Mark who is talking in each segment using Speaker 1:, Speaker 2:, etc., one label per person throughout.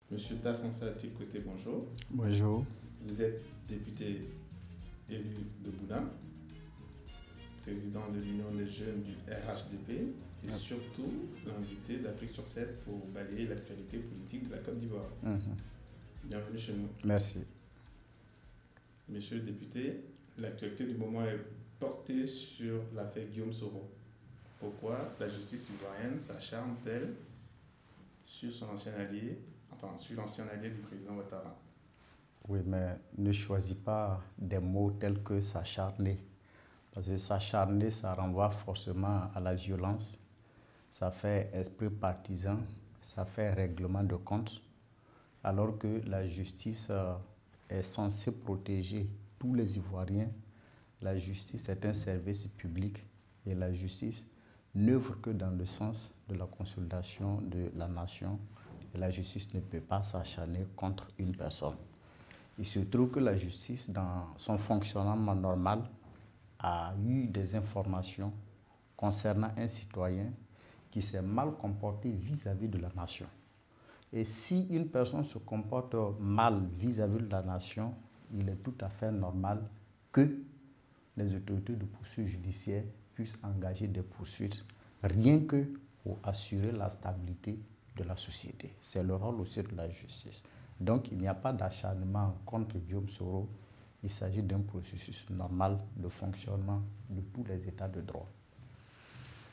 Speaker 1: Monsieur Tassensa Côté, bonjour.
Speaker 2: Bonjour.
Speaker 1: Vous êtes député élu de Bounam, président de l'Union des jeunes du RHDP et surtout l'invité d'Afrique sur 7 pour balayer l'actualité politique de la Côte d'Ivoire. Bienvenue chez nous.
Speaker 2: Merci.
Speaker 1: Monsieur le député, l'actualité du moment est portée sur l'affaire Guillaume Soro. Pourquoi la justice ivoirienne s'acharne-t-elle sur son ancien allié, sur l'ancien allié du président Ouattara?
Speaker 2: Oui, mais ne choisis pas des mots tels que s'acharner. Parce que s'acharner, ça renvoie forcément à la violence. Ça fait esprit partisan, ça fait règlement de compte. Alors que la justice est censée protéger tous les Ivoiriens. La justice est un service public et la justice n'œuvre que dans le sens de la consolidation de la nation. Et la justice ne peut pas s'acharner contre une personne. Il se trouve que la justice, dans son fonctionnement normal, a eu des informations concernant un citoyen qui s'est mal comporté vis-à-vis de la nation. Et si une personne se comporte mal vis-à-vis de la nation, il est tout à fait normal que les autorités de poursuite judiciaire puissent engager des poursuites, rien que pour assurer la stabilité de la société. C'est le rôle aussi de la justice. Donc, il n'y a pas d'acharnement contre Guillaume Soro. Il s'agit d'un processus normal de fonctionnement de tous les états de droit.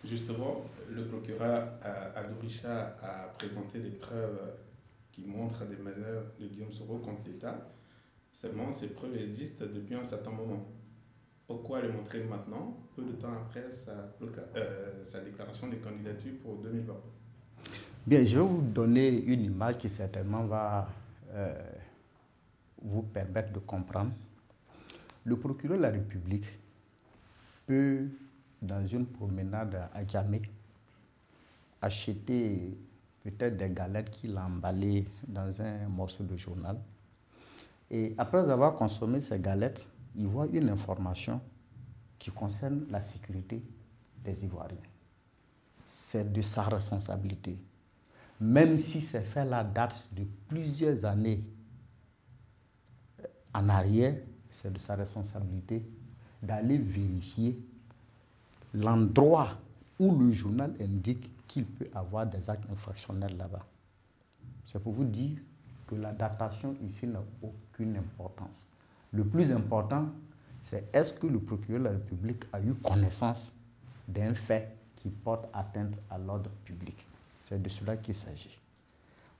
Speaker 1: Justement, le procureur Adouricha a présenté des preuves qui montrent des manœuvres de Guillaume Soro contre l'État. Seulement, ces preuves existent depuis un certain moment. Pourquoi les montrer maintenant, peu de temps après sa déclaration de candidature pour 2020?
Speaker 2: Bien, je vais vous donner une image qui certainement va vous permettre de comprendre. Le procureur de la République peut, dans une promenade à Djamé, acheter peut-être des galettes qu'il a emballées dans un morceau de journal. Et après avoir consommé ces galettes, il voit une information qui concerne la sécurité des Ivoiriens. C'est de sa responsabilité. Même si ces faits-là datent de plusieurs années en arrière, c'est de sa responsabilité d'aller vérifier l'endroit où le journal indique qu'il peut avoir des actes infractionnels là-bas. C'est pour vous dire que la datation ici n'a aucune importance. Le plus important, c'est est-ce que le procureur de la République a eu connaissance d'un fait qui porte atteinte à l'ordre public. C'est de cela qu'il s'agit.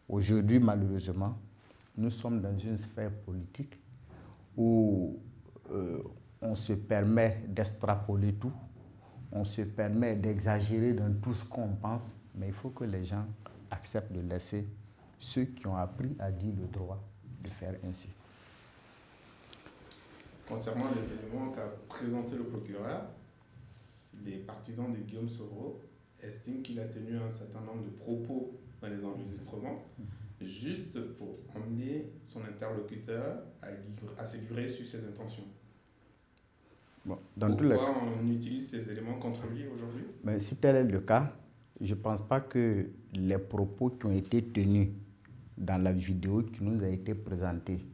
Speaker 2: Aujourd'hui, malheureusement, nous sommes dans une sphère politique où on se permet d'extrapoler tout, on se permet d'exagérer dans tout ce qu'on pense, mais il faut que les gens acceptent de laisser ceux qui ont appris à dire le droit de faire ainsi.
Speaker 1: Concernant les éléments qu'a présenté le procureur, les partisans de Guillaume Soro estiment qu'il a tenu un certain nombre de propos dans les enregistrements, juste pour emmener son interlocuteur à se livrer sur ses intentions.
Speaker 2: Bon,
Speaker 1: pourquoi on utilise ces éléments contre lui aujourd'hui?
Speaker 2: Mais si tel est le cas, je ne pense pas que les propos qui ont été tenus dans la vidéo qui nous a été présentée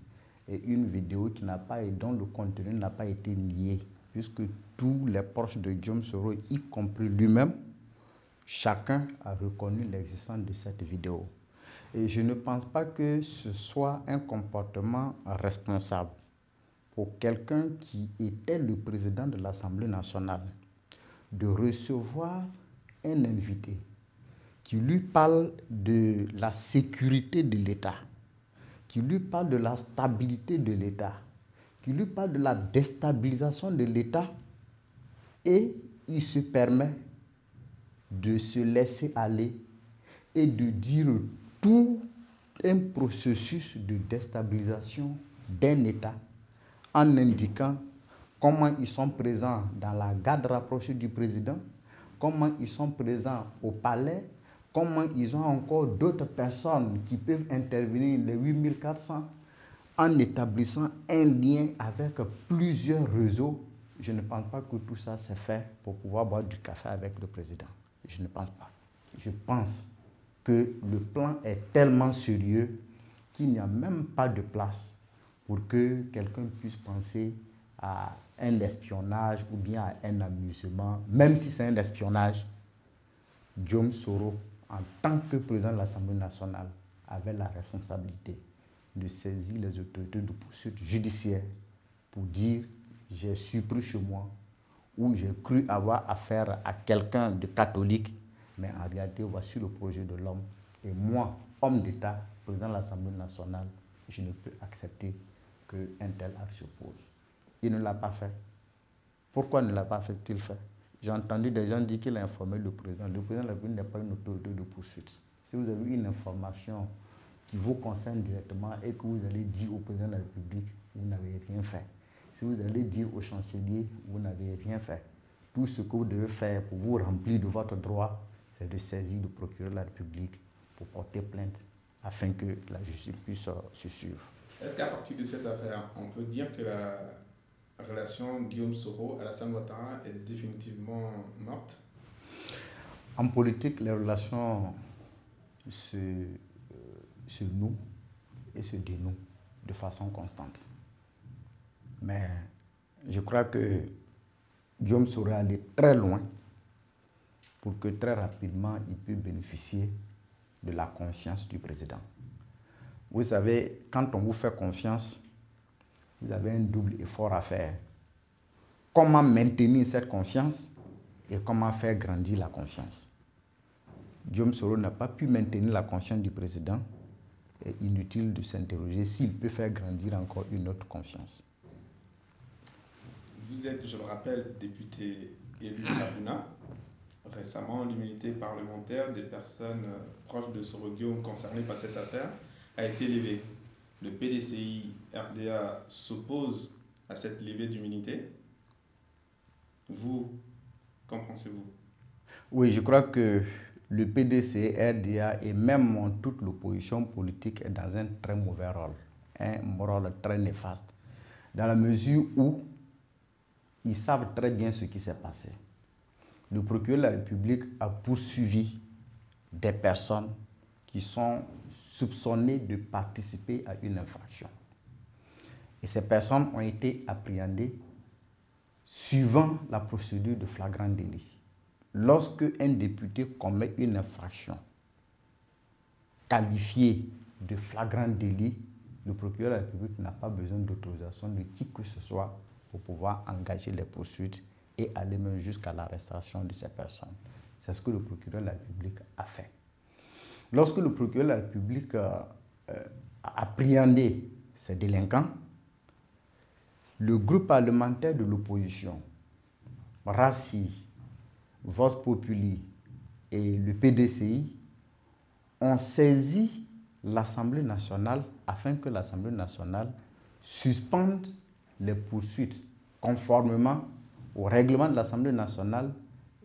Speaker 2: est une vidéo qui n'a pas, dont le contenu n'a pas été nié, puisque tous les proches de Guillaume Soro, y compris lui-même, chacun a reconnu l'existence de cette vidéo. Et je ne pense pas que ce soit un comportement responsable pour quelqu'un qui était le président de l'Assemblée nationale de recevoir un invité qui lui parle de la sécurité de l'État, qui lui parle de la stabilité de l'État, qui lui parle de la déstabilisation de l'État, et il se permet de se laisser aller et de dire tout un processus de déstabilisation d'un État en indiquant comment ils sont présents dans la garde rapprochée du président, comment ils sont présents au palais, comment ils ont encore d'autres personnes qui peuvent intervenir, les 8400, en établissant un lien avec plusieurs réseaux. Je ne pense pas que tout ça s'est fait pour pouvoir boire du café avec le président. Je ne pense pas. Je pense que le plan est tellement sérieux qu'il n'y a même pas de place pour que quelqu'un puisse penser à un espionnage ou bien à un amusement, même si c'est un espionnage. Guillaume Soro, en tant que président de l'Assemblée nationale, avait la responsabilité de saisir les autorités de poursuite judiciaire pour dire « j'ai surpris chez moi » ou « j'ai cru avoir affaire à quelqu'un de catholique », mais en réalité, voici le projet de l'homme. Et moi, homme d'État, président de l'Assemblée nationale, je ne peux accepter qu'un tel acte se pose. Il ne l'a pas fait. Pourquoi ne l'a pas fait-il fait? J'ai entendu des gens dire qu'il a informé le président. Le président de la République n'est pas une autorité de poursuite. Si vous avez une information qui vous concerne directement et que vous allez dire au président de la République, vous n'avez rien fait. Si vous allez dire au chancelier, vous n'avez rien fait. Tout ce que vous devez faire pour vous remplir de votre droit, c'est de saisir le procureur de la République pour porter plainte afin que la justice puisse se suivre.
Speaker 1: Est-ce qu'à partir de cette affaire, on peut dire que la relation Guillaume Soro à Alassane Ouattara est définitivement morte?
Speaker 2: En politique, les relations se nouent et se dénouent de façon constante. Mais je crois que Guillaume Soro est allé très loin pour que très rapidement il puisse bénéficier de la confiance du président. Vous savez, quand on vous fait confiance, vous avez un double effort à faire. Comment maintenir cette confiance et comment faire grandir la confiance? Guillaume Soro n'a pas pu maintenir la confiance du président. Il est inutile de s'interroger s'il peut faire grandir encore une autre confiance.
Speaker 1: Vous êtes, je le rappelle, député élu à Bouna. Récemment, l'immunité parlementaire des personnes proches de Soro Guillaume concernées par cette affaire a été levée. Le PDCI RDA s'oppose à cette levée d'immunité. Vous, qu'en pensez-vous?
Speaker 2: Oui, je crois que le PDCI RDA et même toute l'opposition politique est dans un très mauvais rôle, un rôle très néfaste, dans la mesure où ils savent très bien ce qui s'est passé. Le procureur de la République a poursuivi des personnes qui sont soupçonnées de participer à une infraction. Et ces personnes ont été appréhendées suivant la procédure de flagrant délit. Lorsque un député commet une infraction qualifiée de flagrant délit, le procureur de la République n'a pas besoin d'autorisation de qui que ce soit pour pouvoir engager les poursuites et aller même jusqu'à l'arrestation de ces personnes. C'est ce que le procureur de la République a fait. Lorsque le procureur de la République a appréhendé ces délinquants, le groupe parlementaire de l'opposition, RACI, Vox Populi et le PDCI ont saisi l'Assemblée nationale afin que l'Assemblée nationale suspende les poursuites conformément au règlement de l'Assemblée nationale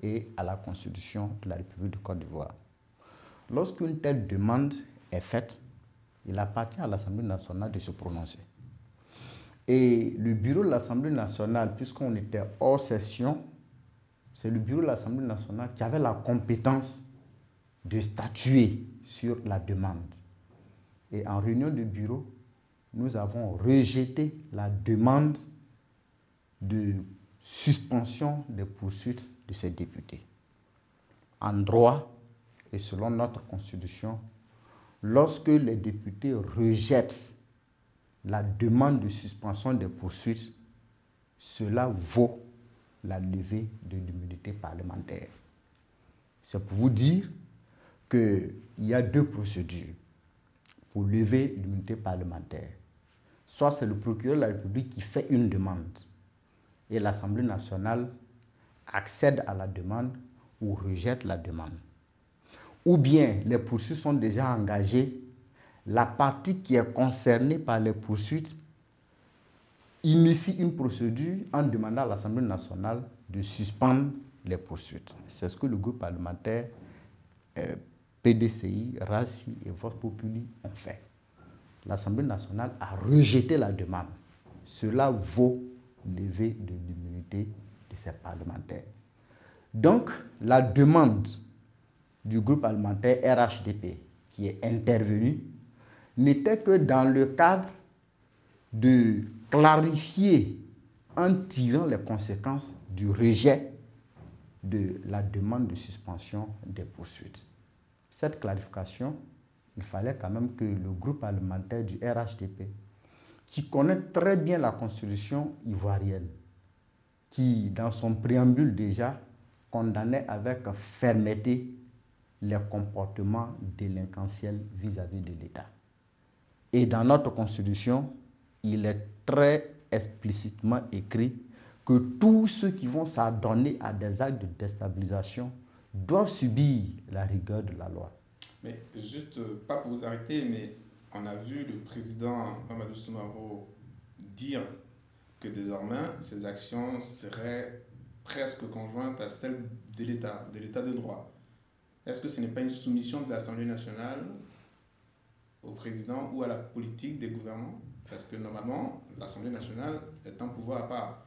Speaker 2: et à la Constitution de la République de Côte d'Ivoire. Lorsqu'une telle demande est faite, il appartient à l'Assemblée nationale de se prononcer. Et le bureau de l'Assemblée nationale, puisqu'on était hors session, c'est le bureau de l'Assemblée nationale qui avait la compétence de statuer sur la demande. Et en réunion de bureau, nous avons rejeté la demande de suspension des poursuites de ces députés. En droit et selon notre Constitution, lorsque les députés rejettent la demande de suspension des poursuites, cela vaut la levée de l'immunité parlementaire. C'est pour vous dire qu'il y a deux procédures pour lever l'immunité parlementaire. Soit c'est le procureur de la République qui fait une demande et l'Assemblée nationale accède à la demande ou rejette la demande. Ou bien les poursuites sont déjà engagées, la partie qui est concernée par les poursuites initie une procédure en demandant à l'Assemblée nationale de suspendre les poursuites. C'est ce que le groupe parlementaire PDCI, RACI et Vox Populi ont fait. L'Assemblée nationale a rejeté la demande. Cela vaut lever de l'immunité de ces parlementaires. Donc, la demande du groupe parlementaire RHDP qui est intervenue n'était que dans le cadre de clarifier en tirant les conséquences du rejet de la demande de suspension des poursuites. Cette clarification, il fallait quand même que le groupe parlementaire du RHDP, qui connaît très bien la constitution ivoirienne, qui dans son préambule déjà condamnait avec fermeté les comportements délinquentiels vis-à-vis de l'État. Et dans notre constitution, il est très explicitement écrit que tous ceux qui vont s'adonner à des actes de déstabilisation doivent subir la rigueur de la loi.
Speaker 1: Mais juste, pas pour vous arrêter, mais on a vu le président Amadou Soumaoro dire que désormais, ces actions seraient presque conjointes à celles de l'État de droit. Est-ce que ce n'est pas une soumission de l'Assemblée nationale au président ou à la politique des gouvernements? Parce que normalement, l'Assemblée nationale est un pouvoir à part.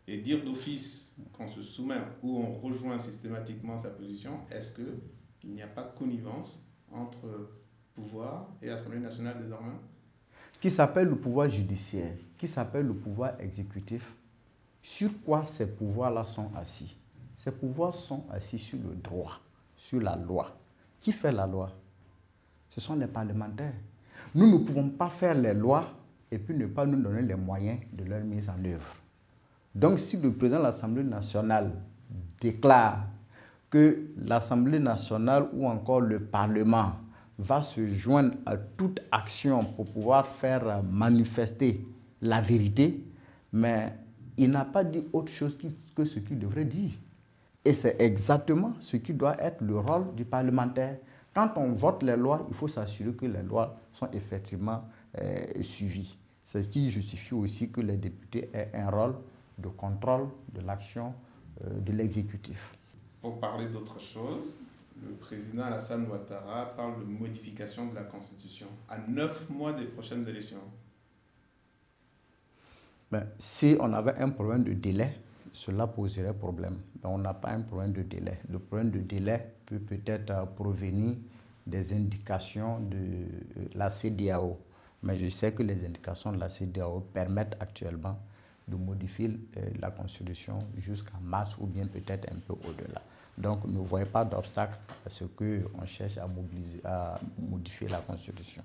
Speaker 1: Et dire d'office qu'on se soumet ou on rejoint systématiquement sa position, est-ce qu'il n'y a pas de connivence entre pouvoir et Assemblée nationale désormais?
Speaker 2: Qui s'appelle le pouvoir judiciaire, qui s'appelle le pouvoir exécutif, sur quoi ces pouvoirs-là sont assis? Ces pouvoirs sont assis sur le droit, sur la loi. Qui fait la loi? Ce sont les parlementaires. Nous ne pouvons pas faire les lois et puis ne pas nous donner les moyens de leur mise en œuvre. Donc, si le président de l'Assemblée nationale déclare que l'Assemblée nationale ou encore le Parlement va se joindre à toute action pour pouvoir faire manifester la vérité, mais il n'a pas dit autre chose que ce qu'il devrait dire. Et c'est exactement ce qui doit être le rôle du parlementaire. Quand on vote les lois, il faut s'assurer que les lois sont effectivement suivies. C'est ce qui justifie aussi que les députés aient un rôle de contrôle de l'action de l'exécutif.
Speaker 1: Pour parler d'autre chose, le président Alassane Ouattara parle de modification de la Constitution à 9 mois des prochaines élections.
Speaker 2: Ben, si on avait un problème de délai, cela poserait problème. Mais on n'a pas un problème de délai. Le problème de délai peut peut-être provenir des indications de la CEDEAO. Mais je sais que les indications de la CEDEAO permettent actuellement de modifier la Constitution jusqu'en mars ou bien peut-être un peu au-delà. Donc, ne voyez pas d'obstacle à ce qu'on cherche à modifier la Constitution.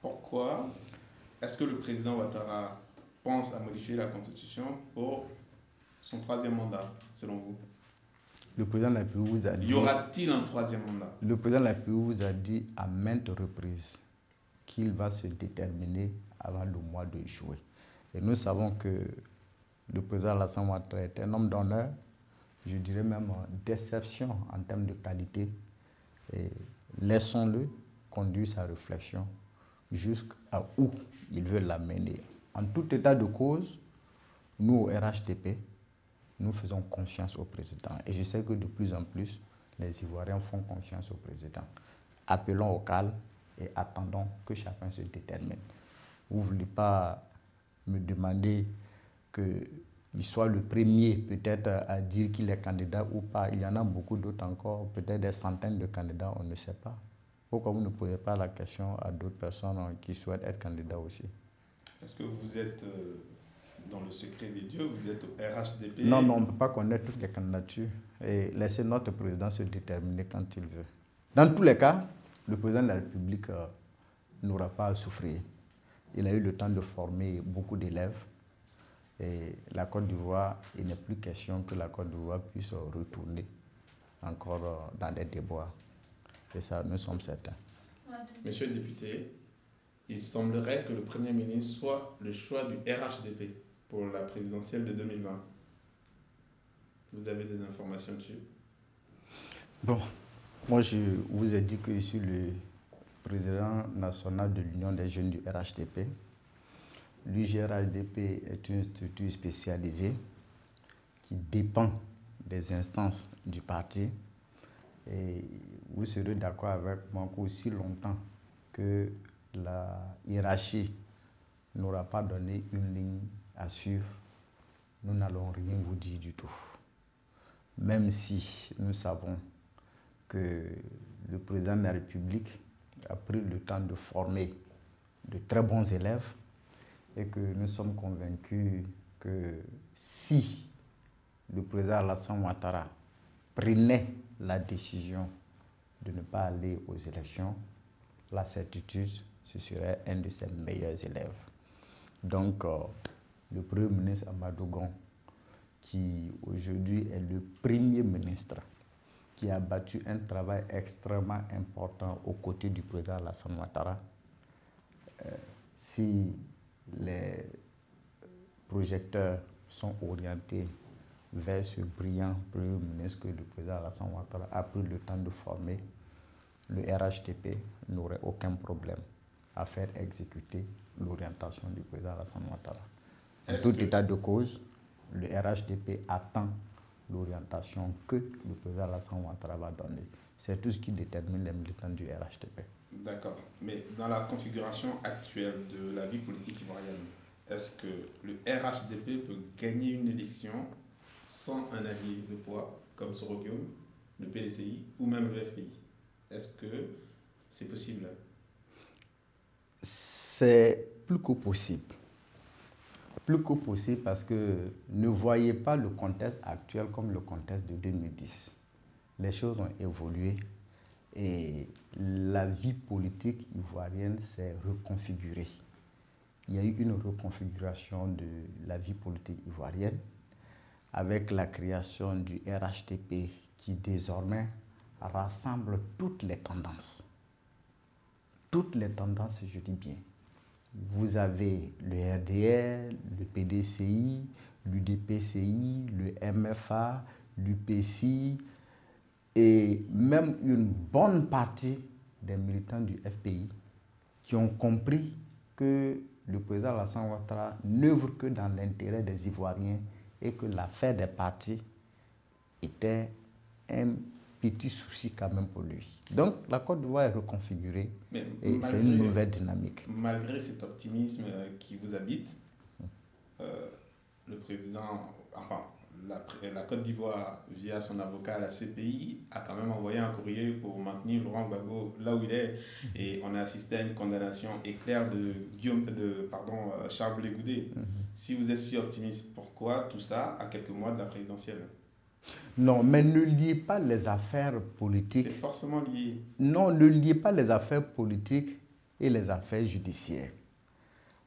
Speaker 1: Pourquoi est-ce que le président Ouattara pense à modifier la Constitution pour son 3e mandat, selon vous?
Speaker 2: Le président de la République vous a dit...
Speaker 1: Y aura-t-il un 3e mandat?
Speaker 2: Le président de la République vous a dit à maintes reprises qu'il va se déterminer avant le mois de juillet. Et nous savons que le président Alassane Ouattara est un homme d'honneur, je dirais même d'exception en termes de qualité. Et laissons-le conduire sa réflexion jusqu'à où il veut l'amener. En tout état de cause, nous au RHDP, nous faisons confiance au président. Et je sais que de plus en plus, les Ivoiriens font confiance au président. Appelons au calme et attendons que chacun se détermine. Vous ne voulez pas me demander qu'il soit le premier peut-être à dire qu'il est candidat ou pas. Il y en a beaucoup d'autres encore, peut-être des centaines de candidats, on ne sait pas. Pourquoi vous ne posez pas la question à d'autres personnes qui souhaitent être candidats aussi?
Speaker 1: Est-ce que vous êtes dans le secret des dieux, vous êtes au RHDP?
Speaker 2: Non, on ne peut pas connaître toutes les candidatures et laisser notre président se déterminer quand il veut. Dans tous les cas, le président de la République n'aura pas à souffrir. Il a eu le temps de former beaucoup d'élèves et la Côte d'Ivoire, il n'est plus question que la Côte d'Ivoire puisse retourner encore dans les déboires. Et ça, nous sommes certains.
Speaker 1: Monsieur le député, il semblerait que le Premier ministre soit le choix du RHDP pour la présidentielle de 2020. Vous avez des informations dessus?
Speaker 2: Bon, moi je vous ai dit que je suis le président national de l'Union des jeunes du RHDP. L'UGRHDP est une structure spécialisée qui dépend des instances du parti. Et vous serez d'accord avec moi qu'aussi longtemps que la hiérarchie n'aura pas donné une ligne à suivre, nous n'allons rien vous dire du tout. Même si nous savons que le président de la République a pris le temps de former de très bons élèves et que nous sommes convaincus que si le président Alassane Ouattara prenait la décision de ne pas aller aux élections, la certitude, ce serait un de ses meilleurs élèves. Donc, le Premier ministre Amadou Gon, qui aujourd'hui est le Premier ministre, qui a battu un travail extrêmement important aux côtés du président Alassane Ouattara, si les projecteurs sont orientés vers ce brillant Premier ministre que le président Alassane Ouattara a pris le temps de former, le RHDP n'aurait aucun problème à faire exécuter l'orientation du président Alassane Ouattara. En tout état de cause, le RHDP attend l'orientation que le président Alassane Ouattara va donner. C'est tout ce qui détermine les militants du RHDP.
Speaker 1: D'accord. Mais dans la configuration actuelle de la vie politique ivoirienne, est-ce que le RHDP peut gagner une élection sans un allié de poids comme Soro Guillaume, le PDCI ou même le FPI? Est-ce que c'est possible?
Speaker 2: C'est plus que possible. Plus que possible parce que ne voyez pas le contexte actuel comme le contexte de 2010. Les choses ont évolué et la vie politique ivoirienne s'est reconfigurée. Il y a eu une reconfiguration de la vie politique ivoirienne avec la création du RHDP qui désormais rassemble toutes les tendances. Toutes les tendances, je dis bien. Vous avez le RDR, le PDCI, l'UDPCI, le MFA, l'UPCI et même une bonne partie des militants du FPI qui ont compris que le président Alassane Ouattara n'œuvre que dans l'intérêt des Ivoiriens et que l'affaire des partis était un petit souci quand même pour lui. Donc la Côte d'Ivoire est reconfigurée et c'est une nouvelle dynamique.
Speaker 1: Malgré cet optimisme qui vous habite, le président, enfin la Côte d'Ivoire, via son avocat à la CPI, a quand même envoyé un courrier pour maintenir Laurent Gbagbo là où il est. Et on a assisté à une condamnation éclair de Charles Blé Goudé. Si vous êtes si optimiste, pourquoi tout ça à quelques mois de la présidentielle?
Speaker 2: Non, mais ne liez pas les affaires politiques.
Speaker 1: C'est forcément lié.
Speaker 2: Non, ne liez pas les affaires politiques et les affaires judiciaires.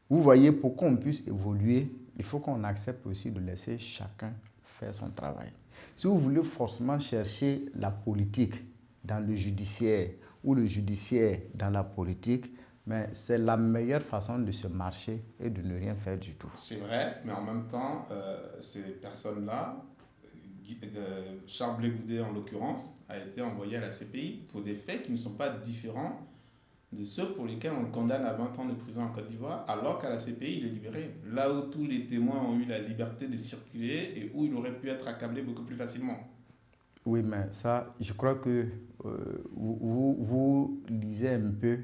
Speaker 2: Vous voyez, pour qu'on puisse évoluer, il faut qu'on accepte aussi de laisser chacun faire son travail. Si vous voulez forcément chercher la politique dans le judiciaire ou le judiciaire dans la politique, mais c'est la meilleure façon de se marcher et de ne rien faire du tout.
Speaker 1: C'est vrai, mais en même temps, ces personnes-là, Charles Blé Goudé en l'occurrence, a été envoyé à la CPI pour des faits qui ne sont pas différents de ceux pour lesquels on le condamne à 20 ans de prison en Côte d'Ivoire, alors qu'à la CPI, il est libéré. Là où tous les témoins ont eu la liberté de circuler et où il aurait pu être accablé beaucoup plus facilement.
Speaker 2: Oui, mais ça, je crois que vous lisez un peu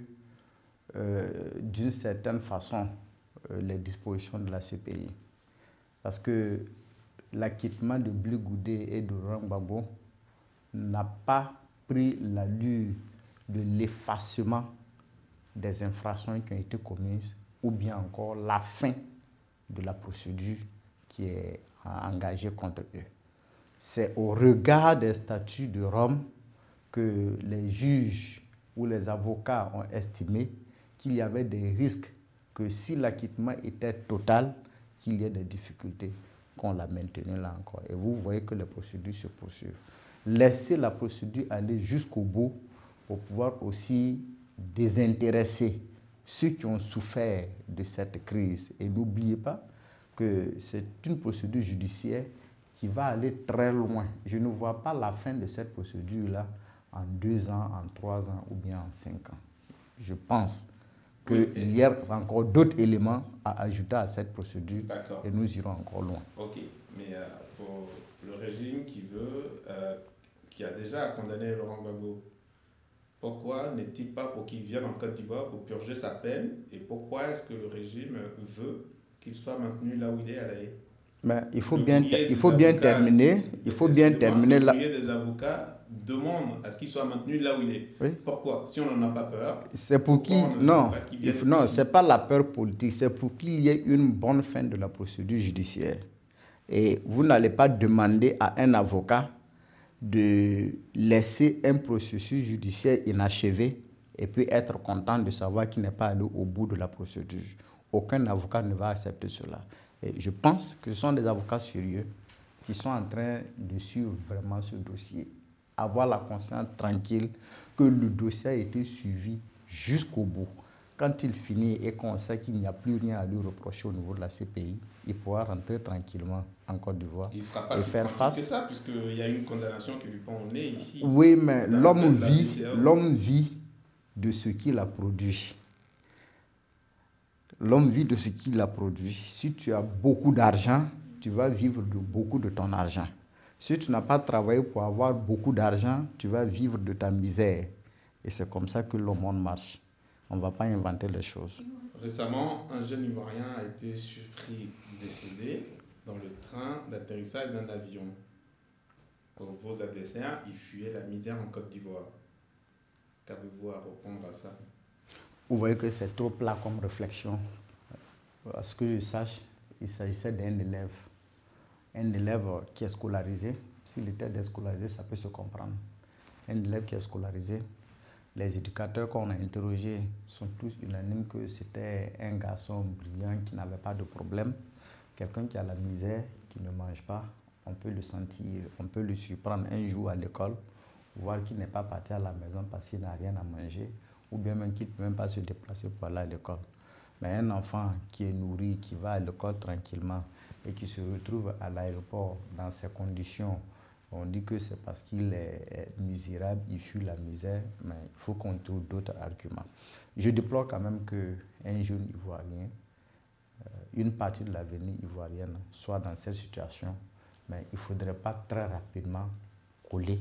Speaker 2: d'une certaine façon les dispositions de la CPI. Parce que l'acquittement de Blé Goudé et de Laurent Gbagbo n'a pas pris l'allure de l'effacement des infractions qui ont été commises ou bien encore la fin de la procédure qui est engagée contre eux. C'est au regard des statuts de Rome que les juges ou les avocats ont estimé qu'il y avait des risques que si l'acquittement était total, qu'il y ait des difficultés qu'on la maintenue là encore. Et vous voyez que les procédures se poursuivent. Laissez la procédure aller jusqu'au bout pour pouvoir aussi désintéresser ceux qui ont souffert de cette crise. Et n'oubliez pas que c'est une procédure judiciaire qui va aller très loin. Je ne vois pas la fin de cette procédure-là en 2 ans, en 3 ans ou bien en 5 ans. Je pense qu'il y a encore d'autres éléments à ajouter à cette procédure et nous irons encore loin.
Speaker 1: Ok, mais pour le régime qui a déjà condamné Laurent Gbagbo, pourquoi n'est-il pas pour qu'il vienne en Côte d'Ivoire pour purger sa peine et pourquoi est-ce que le régime veut qu'il soit maintenu là où il est à La Haye?
Speaker 2: Mais il faut
Speaker 1: Le
Speaker 2: bien,
Speaker 1: courrier
Speaker 2: il
Speaker 1: des
Speaker 2: faut bien
Speaker 1: avocats,
Speaker 2: terminer. Il faut bien
Speaker 1: excusez-moi,
Speaker 2: terminer
Speaker 1: le
Speaker 2: là.
Speaker 1: courrier des avocats demande à ce qu'il soit maintenu là où il est.
Speaker 2: Oui.
Speaker 1: Pourquoi? Si on n'en a pas peur,
Speaker 2: C'est pour
Speaker 1: pourquoi on
Speaker 2: qu'il.
Speaker 1: ne veut
Speaker 2: Non,
Speaker 1: pas qu'il vienne
Speaker 2: non,
Speaker 1: ici?
Speaker 2: c'est pas la peur politique, c'est pour qu'il y ait une bonne fin de la procédure judiciaire. Et vous n'allez pas demander à un avocat de laisser un processus judiciaire inachevé et puis être content de savoir qu'il n'est pas allé au bout de la procédure. Aucun avocat ne va accepter cela. Et je pense que ce sont des avocats sérieux qui sont en train de suivre vraiment ce dossier. Avoir la conscience tranquille que le dossier a été suivi jusqu'au bout. Quand il finit et qu'on sait qu'il n'y a plus rien à lui reprocher au niveau de la CPI, il pourra rentrer tranquillement en Côte d'Ivoire
Speaker 1: Il ne sera pas
Speaker 2: et
Speaker 1: si
Speaker 2: faire
Speaker 1: tranquille que
Speaker 2: face.
Speaker 1: ça, puisqu'il y a une condamnation qui lui pend au nez ici.
Speaker 2: Oui, mais
Speaker 1: dans la BCEAO.
Speaker 2: l'homme vit de ce qu'il a produit. L'homme vit de ce qu'il a produit. Si tu as beaucoup d'argent, tu vas vivre de beaucoup de ton argent. Si tu n'as pas travaillé pour avoir beaucoup d'argent, tu vas vivre de ta misère. Et c'est comme ça que le monde marche. On ne va pas inventer les choses.
Speaker 1: Récemment, un jeune Ivoirien a été surpris décédé dans le train d'atterrissage d'un avion. Pour vos adversaires, il fuyait la misère en Côte d'Ivoire. Qu'avez-vous à répondre à ça?
Speaker 2: Vous voyez que c'est trop plat comme réflexion. À ce que je sache, il s'agissait d'un élève. Un élève qui est scolarisé. S'il était déscolarisé, ça peut se comprendre. Un élève qui est scolarisé. Les éducateurs qu'on a interrogés sont tous unanimes que c'était un garçon brillant qui n'avait pas de problème. Quelqu'un qui a la misère, qui ne mange pas, on peut le sentir, on peut le surprendre un jour à l'école, voir qu'il n'est pas parti à la maison parce qu'il n'a rien à manger, ou bien même qu'il ne peut même pas se déplacer pour aller à l'école. Mais un enfant qui est nourri, qui va à l'école tranquillement et qui se retrouve à l'aéroport dans ces conditions, on dit que c'est parce qu'il est misérable, il fuit la misère, mais il faut qu'on trouve d'autres arguments. Je déplore quand même qu'un jeune Ivoirien, une partie de l'avenir ivoirienne soit dans cette situation, mais il ne faudrait pas très rapidement coller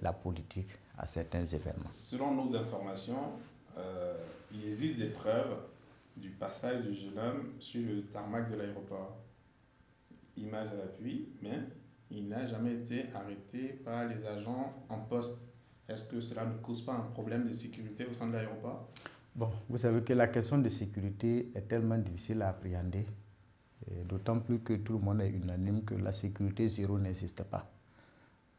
Speaker 2: la politique à certains événements.
Speaker 1: Selon nos informations, il existe des preuves du passage du jeune homme sur le tarmac de l'aéroport. Image à l'appui, mais il n'a jamais été arrêté par les agents en poste. Est-ce que cela ne cause pas un problème de sécurité au sein de l'aéroport?
Speaker 2: Bon, vous savez que la question de sécurité est tellement difficile à appréhender, d'autant plus que tout le monde est unanime que la sécurité zéro n'existe pas.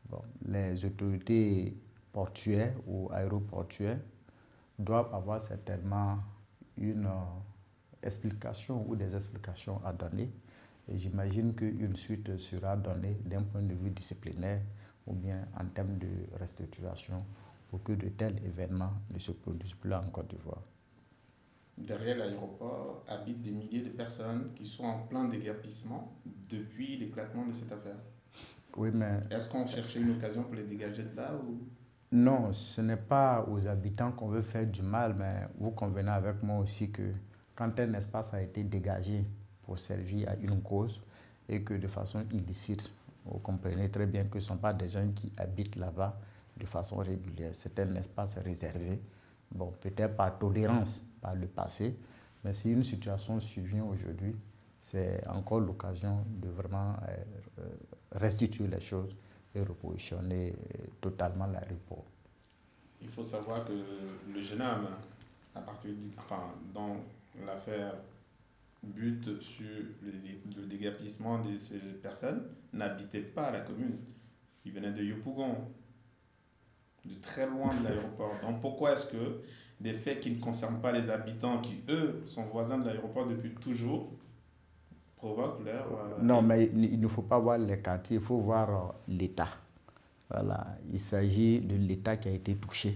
Speaker 2: Bon, les autorités portuaires ou aéroportuaires doivent avoir certainement une explication ou des explications à donner. Et j'imagine qu'une suite sera donnée d'un point de vue disciplinaire ou bien en termes de restructuration pour que de tels événements ne se produisent plus en Côte d'Ivoire.
Speaker 1: Derrière l'aéroport habitent des milliers de personnes qui sont en plein déguerpissement depuis l'éclatement de cette affaire.
Speaker 2: Oui, mais...
Speaker 1: Est-ce qu'on cherchait une occasion pour les dégager de là ou...
Speaker 2: Non, ce n'est pas aux habitants qu'on veut faire du mal, mais vous convenez avec moi aussi que quand un espace a été dégagé pour servir à une cause et que de façon illicite, vous comprenez très bien que ce ne sont pas des gens qui habitent là-bas de façon régulière. C'est un espace réservé, bon, peut-être par tolérance par le passé, mais si une situation survient aujourd'hui, c'est encore l'occasion de vraiment restituer les choses et repositionner totalement l'aéroport.
Speaker 1: Il faut savoir que le jeune homme, dans l'affaire but sur le déguerpissement de ces personnes, n'habitait pas à la commune. Il venait de Yopougon, de très loin de l'aéroport. Donc pourquoi est-ce que des faits qui ne concernent pas les habitants, qui eux sont voisins de l'aéroport depuis toujours, provoquent leur...
Speaker 2: Non, mais il ne faut pas voir les quartiers, il faut voir l'État. Voilà, il s'agit de l'État qui a été touché.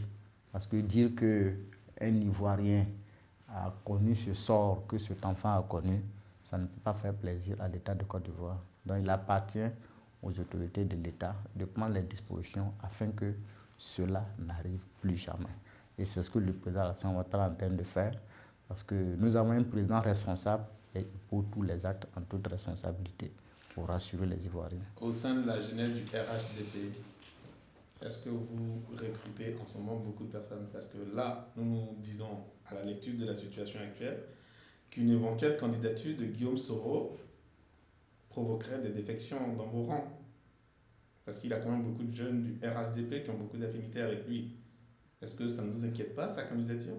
Speaker 2: Parce que dire qu'un Ivoirien a connu ce sort que cet enfant a connu, ça ne peut pas faire plaisir à l'État de Côte d'Ivoire. Donc il appartient aux autorités de l'État de prendre les dispositions afin que cela n'arrive plus jamais. Et c'est ce que le président Alassane Ouattara est en train de faire, parce que nous avons un président responsable et pour tous les actes en toute responsabilité pour rassurer les Ivoiriens.
Speaker 1: Au sein de la jeunesse du RHDP, est-ce que vous recrutez en ce moment beaucoup de personnes? Parce que là, nous nous disons, à la lecture de la situation actuelle, qu'une éventuelle candidature de Guillaume Soro provoquerait des défections dans vos rangs. Parce qu'il a quand même beaucoup de jeunes du RHDP qui ont beaucoup d'affinités avec lui. Est-ce que ça ne vous inquiète pas, sa candidature?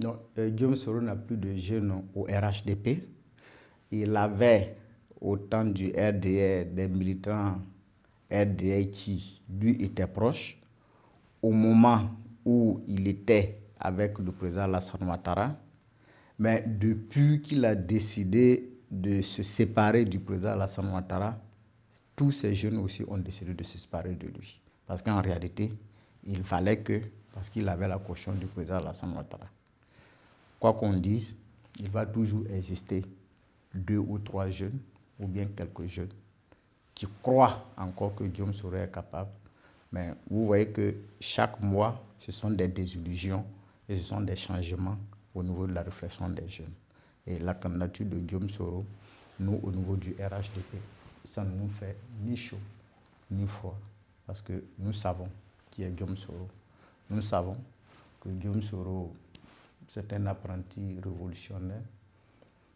Speaker 2: Non, Guillaume Soro n'a plus de jeunes au RHDP. Il avait, au temps du RDR, des militants RDR qui lui étaient proches. Au moment où il était avec le président Alassane Ouattara, mais depuis qu'il a décidé de se séparer du président Alassane Ouattara, tous ces jeunes aussi ont décidé de se séparer de lui. Parce qu'en réalité, il fallait que, parce qu'il avait la caution du président Alassane Ouattara. Quoi qu'on dise, il va toujours exister 2 ou 3 jeunes, ou bien quelques jeunes, qui croient encore que Guillaume Soro est capable. Mais vous voyez que chaque mois, ce sont des désillusions et ce sont des changements au niveau de la réflexion des jeunes. Et la candidature de Guillaume Soro, nous, au niveau du RHDP, ça ne nous fait ni chaud ni froid, parce que nous savons qui est Guillaume Soro. Nous savons que Guillaume Soro, c'est un apprenti révolutionnaire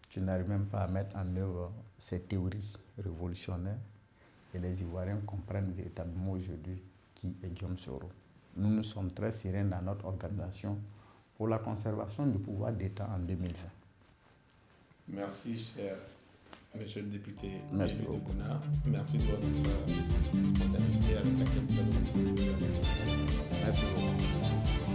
Speaker 2: qui n'arrive même pas à mettre en œuvre ses théories révolutionnaires. Et les Ivoiriens comprennent véritablement aujourd'hui qui est Guillaume Soro. Nous sommes très sereins dans notre organisation pour la conservation du pouvoir d'État en 2020.
Speaker 1: Merci, cher monsieur le député.
Speaker 2: Merci beaucoup.
Speaker 1: Merci de votre spontanéité avec laquelle vous avez répondu.
Speaker 2: Merci beaucoup.